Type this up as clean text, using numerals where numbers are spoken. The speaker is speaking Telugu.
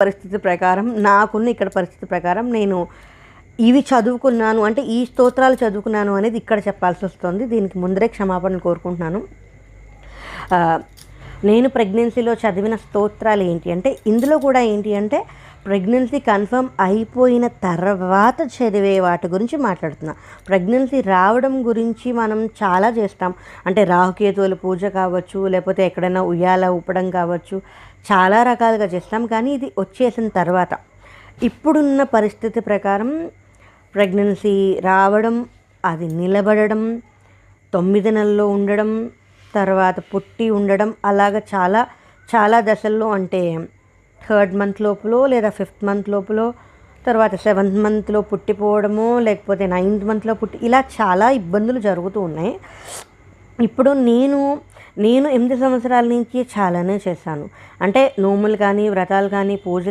పరిస్థితి ప్రకారం, నాకున్న ఇక్కడ పరిస్థితి ప్రకారం నేను ఇవి చదువుకున్నాను, అంటే ఈ స్తోత్రాలు చదువుకున్నాను అనేది ఇక్కడ చెప్పాల్సి వస్తుంది. దీనికి ముందరే క్షమాపణలు కోరుకుంటున్నాను. నేను ప్రెగ్నెన్సీలో చదివిన స్తోత్రాలు ఏంటి అంటే, ఇందులో కూడా ఏంటి అంటే ప్రెగ్నెన్సీ కన్ఫర్మ్ అయిపోయిన తర్వాత చదివే వాటి గురించి మాట్లాడుతున్నా. ప్రెగ్నెన్సీ రావడం గురించి మనం చాలా చేస్తాం. అంటే రాహుకేతువుల పూజ కావచ్చు, లేకపోతే ఎక్కడైనా ఉయ్యాల ఊపడం కావచ్చు, చాలా రకాలుగా చేస్తాం. కానీ ఇది వచ్చేసిన తర్వాత, ఇప్పుడున్న పరిస్థితి ప్రకారం ప్రెగ్నెన్సీ రావడం, అది నిలబడడం, 9 నెలల్లో ఉండడం, తర్వాత పుట్టి ఉండడం, అలాగ చాలా చాలా దశల్లో, అంటే 3rd మంత్ లోపల లేదా 5th మంత్ లోపల, తర్వాత 7th మంత్లో పుట్టిపోవడము, లేకపోతే 9th మంత్లో పుట్టి, ఇలా చాలా ఇబ్బందులు జరుగుతూ ఉన్నాయి. ఇప్పుడు నేను 8 సంవత్సరాల నుంచి చాలానే చేశాను. అంటే నోములు కానీ, వ్రతాలు కానీ, పూజలు